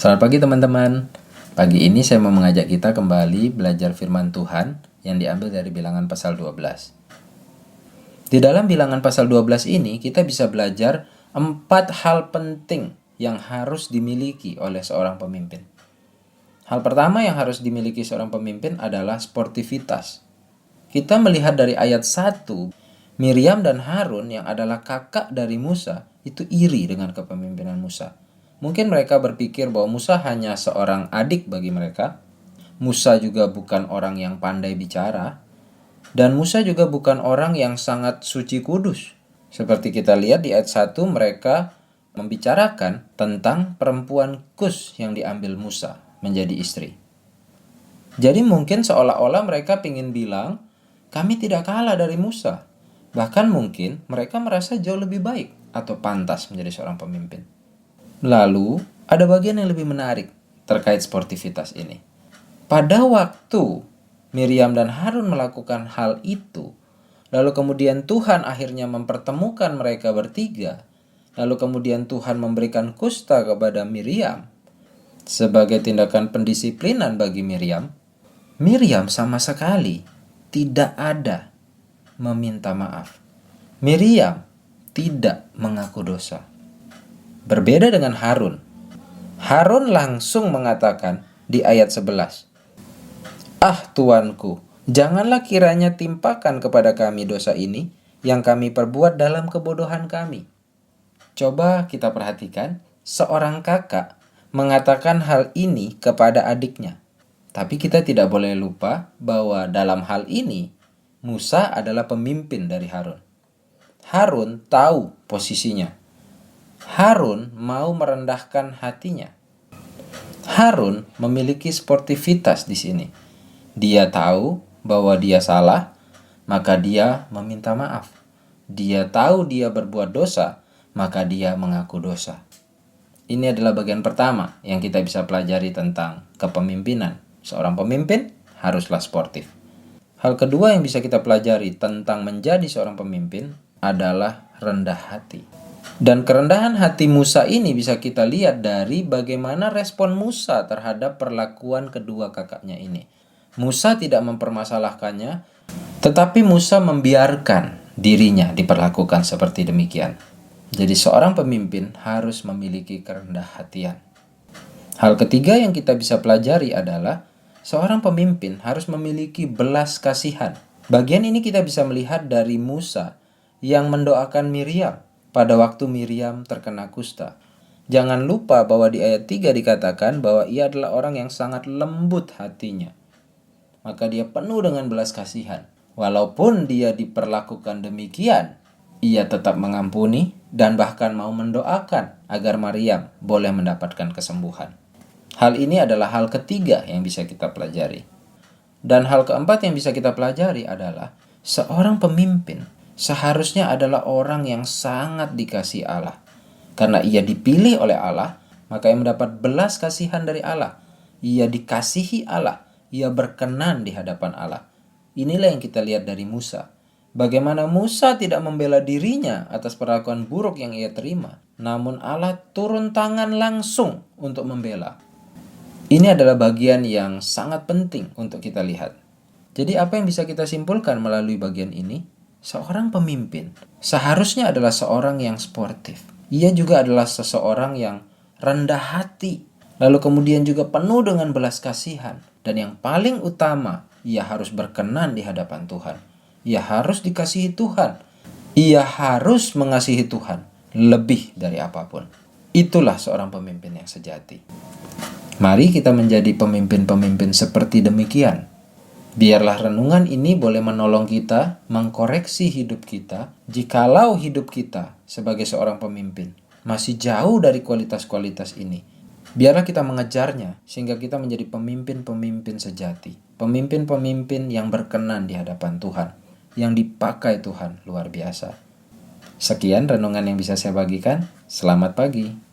Selamat pagi teman-teman. Pagi ini saya mau mengajak kita kembali belajar firman Tuhan yang diambil dari Bilangan pasal 12. Di dalam Bilangan pasal 12 ini kita bisa belajar 4 hal penting yang harus dimiliki oleh seorang pemimpin. Hal pertama yang harus dimiliki seorang pemimpin adalah sportivitas. Kita melihat dari ayat 1, Miriam dan Harun yang adalah kakak dari Musa itu iri dengan kepemimpinan Musa. Mungkin mereka berpikir bahwa Musa hanya seorang adik bagi mereka. Musa juga bukan orang yang pandai bicara. Dan Musa juga bukan orang yang sangat suci kudus. Seperti kita lihat di ayat 1, mereka membicarakan tentang perempuan Kus yang diambil Musa menjadi istri. Jadi mungkin seolah-olah mereka ingin bilang, kami tidak kalah dari Musa. Bahkan mungkin mereka merasa jauh lebih baik atau pantas menjadi seorang pemimpin. Lalu, ada bagian yang lebih menarik terkait sportivitas ini. Pada waktu Miriam dan Harun melakukan hal itu, lalu kemudian Tuhan akhirnya mempertemukan mereka bertiga, lalu kemudian Tuhan memberikan kusta kepada Miriam sebagai tindakan pendisiplinan bagi Miriam, Miriam sama sekali tidak ada meminta maaf. Miriam tidak mengaku dosa. Berbeda dengan Harun. Harun langsung mengatakan di ayat 11, "Ah Tuanku, janganlah kiranya timpakan kepada kami dosa ini yang kami perbuat dalam kebodohan kami." Coba kita perhatikan, seorang kakak mengatakan hal ini kepada adiknya. Tapi kita tidak boleh lupa bahwa dalam hal ini, Musa adalah pemimpin dari Harun. Harun tahu posisinya. Harun mau merendahkan hatinya. Harun memiliki sportivitas di sini. Dia tahu bahwa dia salah, maka dia meminta maaf. Dia tahu dia berbuat dosa, maka dia mengaku dosa. Ini adalah bagian pertama yang kita bisa pelajari tentang kepemimpinan. Seorang pemimpin haruslah sportif. Hal kedua yang bisa kita pelajari tentang menjadi seorang pemimpin adalah rendah hati. Dan kerendahan hati Musa ini bisa kita lihat dari bagaimana respon Musa terhadap perlakuan kedua kakaknya ini. Musa tidak mempermasalahkannya, tetapi Musa membiarkan dirinya diperlakukan seperti demikian. Jadi seorang pemimpin harus memiliki kerendah hatian. Hal ketiga yang kita bisa pelajari adalah seorang pemimpin harus memiliki belas kasihan. Bagian ini kita bisa melihat dari Musa yang mendoakan Miriam pada waktu Miriam terkena kusta. Jangan lupa bahwa di ayat 3 dikatakan bahwa ia adalah orang yang sangat lembut hatinya. Maka dia penuh dengan belas kasihan. Walaupun dia diperlakukan demikian, ia tetap mengampuni dan bahkan mau mendoakan agar Maryam boleh mendapatkan kesembuhan. Hal ini adalah hal ketiga yang bisa kita pelajari. Dan hal keempat yang bisa kita pelajari adalah seorang pemimpin seharusnya adalah orang yang sangat dikasihi Allah. Karena ia dipilih oleh Allah, maka ia mendapat belas kasihan dari Allah. Ia dikasihi Allah, ia berkenan di hadapan Allah. Inilah yang kita lihat dari Musa. Bagaimana Musa tidak membela dirinya atas perlakuan buruk yang ia terima, namun Allah turun tangan langsung untuk membela. Ini adalah bagian yang sangat penting untuk kita lihat. Jadi apa yang bisa kita simpulkan melalui bagian ini? Seorang pemimpin seharusnya adalah seorang yang sportif. Ia juga adalah seseorang yang rendah hati. Lalu kemudian juga penuh dengan belas kasihan. Dan yang paling utama, ia harus berkenan di hadapan Tuhan. Ia harus dikasihi Tuhan. Ia harus mengasihi Tuhan lebih dari apapun. Itulah seorang pemimpin yang sejati. Mari kita menjadi pemimpin-pemimpin seperti demikian. Biarlah renungan ini boleh menolong kita mengkoreksi hidup kita jikalau hidup kita sebagai seorang pemimpin masih jauh dari kualitas-kualitas ini. Biarlah kita mengejarnya sehingga kita menjadi pemimpin-pemimpin sejati. Pemimpin-pemimpin yang berkenan di hadapan Tuhan, yang dipakai Tuhan luar biasa. Sekian renungan yang bisa saya bagikan. Selamat pagi.